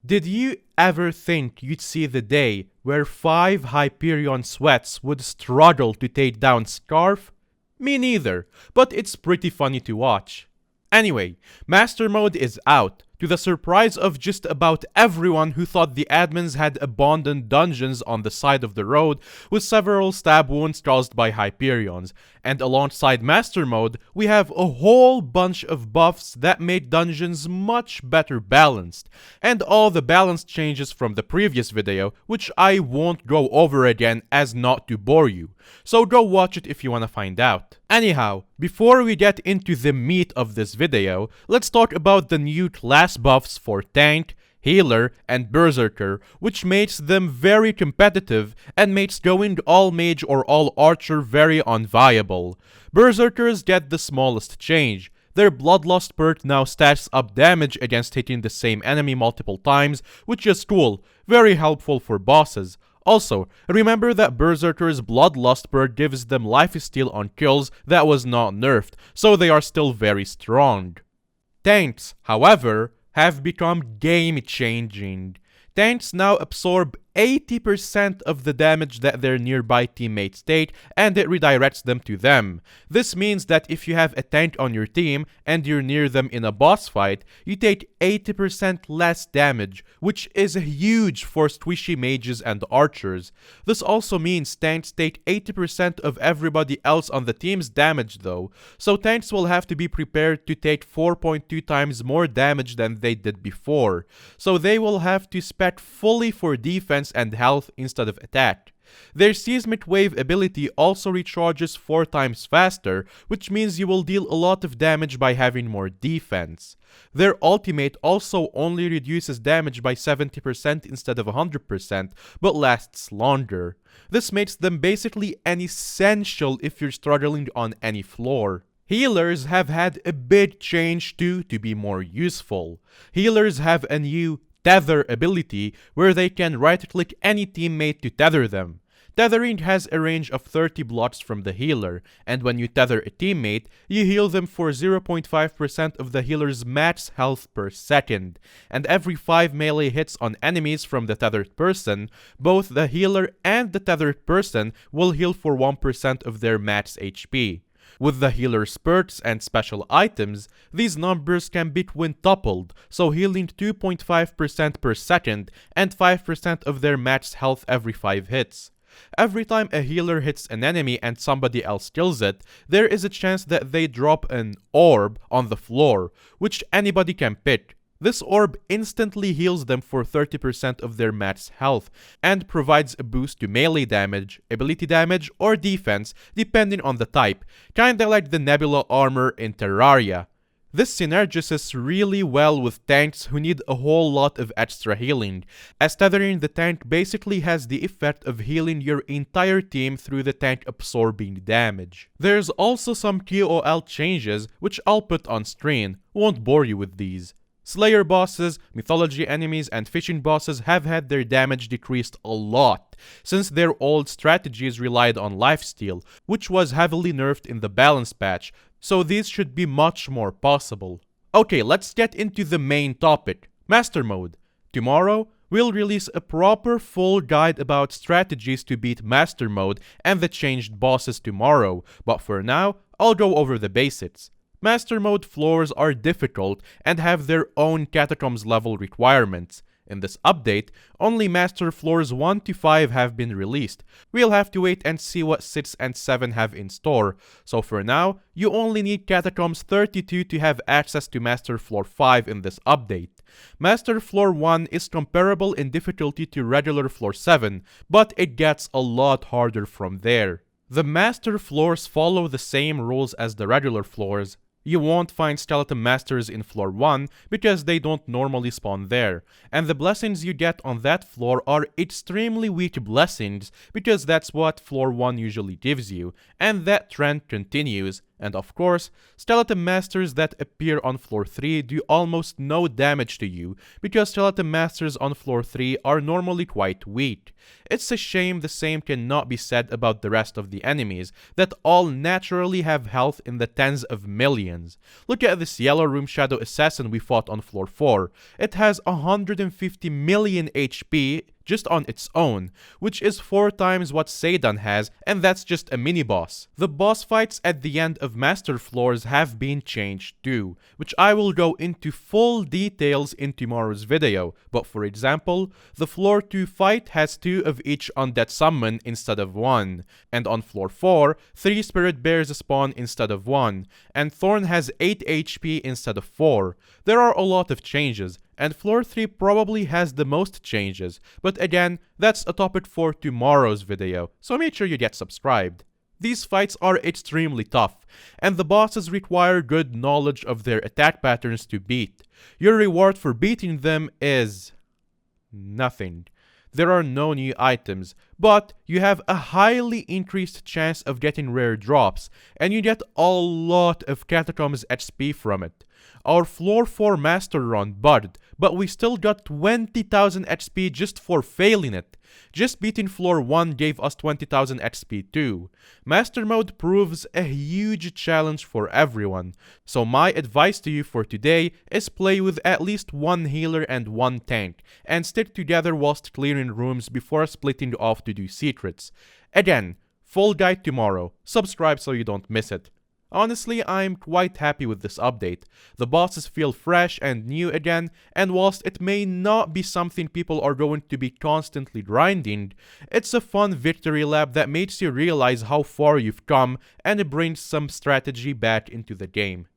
Did you ever think you'd see the day where 5 Hyperion sweats would struggle to take down Scarf? Me neither, but it's pretty funny to watch. Anyway, Master Mode is out, to the surprise of just about everyone who thought the admins had abandoned dungeons on the side of the road with several stab wounds caused by Hyperions. And alongside Master Mode, we have a whole bunch of buffs that made dungeons much better balanced, and all the balance changes from the previous video, which I won't go over again as not to bore you. So go watch it if you wanna find out. Anyhow, before we get into the meat of this video, let's talk about the new class buffs for Tank, Healer, and Berserker, which makes them very competitive and makes going all Mage or all Archer very unviable. Berserkers get the smallest change. Their Bloodlust perk now stacks up damage against hitting the same enemy multiple times, which is cool, very helpful for bosses. Also, remember that Berserker's Bloodlust perk gives them lifesteal on kills that was not nerfed, so they are still very strong. Tanks, however, have become game-changing. Tanks now absorb 80% of the damage that their nearby teammates take, and it redirects them to them. This means that if you have a tank on your team and you're near them in a boss fight, you take 80% less damage, which is huge for squishy mages and archers. This also means tanks take 80% of everybody else on the team's damage though, so tanks will have to be prepared to take 4.2 times more damage than they did before. So they will have to spec fully for defense and health instead of attack. Their Seismic Wave ability also recharges 4 times faster, which means you will deal a lot of damage by having more defense. Their ultimate also only reduces damage by 70% instead of 100%, but lasts longer. This makes them basically essential if you're struggling on any floor. Healers have had a big change too to be more useful. Healers have a new Tether ability where they can right-click any teammate to tether them. Tethering has a range of 30 blocks from the healer, and when you tether a teammate, you heal them for 0.5% of the healer's max health per second. And every 5 melee hits on enemies from the tethered person, both the healer and the tethered person will heal for 1% of their max HP. With the healer's perks and special items, these numbers can be quintupled, so healing 2.5% per second and 5% of their max health every 5 hits. Every time a healer hits an enemy and somebody else kills it, there is a chance that they drop an orb on the floor, which anybody can pick. This orb instantly heals them for 30% of their max health, and provides a boost to melee damage, ability damage, or defense, depending on the type, kinda like the Nebula armor in Terraria. This synergizes really well with tanks who need a whole lot of extra healing, as tethering the tank basically has the effect of healing your entire team through the tank absorbing damage. There's also some QOL changes, which I'll put on screen, won't bore you with these. Slayer bosses, mythology enemies, and fishing bosses have had their damage decreased a lot, since their old strategies relied on lifesteal, which was heavily nerfed in the balance patch, so these should be much more possible. Okay, let's get into the main topic, Master Mode. Tomorrow, we'll release a proper full guide about strategies to beat Master Mode and the changed bosses tomorrow, but for now, I'll go over the basics. Master Mode floors are difficult and have their own Catacombs level requirements. In this update, only Master Floors 1 to 5 have been released. We'll have to wait and see what 6 and 7 have in store, so for now, you only need Catacombs 32 to have access to Master Floor 5 in this update. Master Floor 1 is comparable in difficulty to regular Floor 7, but it gets a lot harder from there. The Master Floors follow the same rules as the regular floors. You won't find Skeleton Masters in Floor 1 because they don't normally spawn there, and the blessings you get on that floor are extremely weak blessings because that's what Floor 1 usually gives you, and that trend continues, And of course, skeleton masters that appear on floor 3 do almost no damage to you because skeleton masters on floor 3 are normally quite weak. It's a shame the same cannot be said about the rest of the enemies that all naturally have health in the tens of millions. Look at this yellow room shadow assassin we fought on floor 4. It has 150 million HP just on its own, which is 4 times what Seidan has, and that's just a mini-boss. The boss fights at the end of master floors have been changed too, which I will go into full details in tomorrow's video, but for example, the floor 2 fight has 2 of each undead summon instead of 1, and on floor 4, 3 spirit bears spawn instead of 1, and Thorn has 8 HP instead of 4. There are a lot of changes, and floor 3 probably has the most changes, but again, that's a topic for tomorrow's video, so make sure you get subscribed. These fights are extremely tough, and the bosses require good knowledge of their attack patterns to beat. Your reward for beating them is nothing. There are no new items, but you have a highly increased chance of getting rare drops, and you get a lot of Catacombs XP from it. Our floor 4 master run bugged, but we still got 20,000 XP just for failing it. Just beating floor 1 gave us 20,000 XP too. Master mode proves a huge challenge for everyone, so my advice to you for today is play with at least 1 healer and 1 tank, and stick together whilst clearing rooms before splitting off to do secrets. Again, full guide tomorrow, subscribe so you don't miss it. Honestly, I'm quite happy with this update. The bosses feel fresh and new again, and whilst it may not be something people are going to be constantly grinding, it's a fun victory lap that makes you realize how far you've come and it brings some strategy back into the game.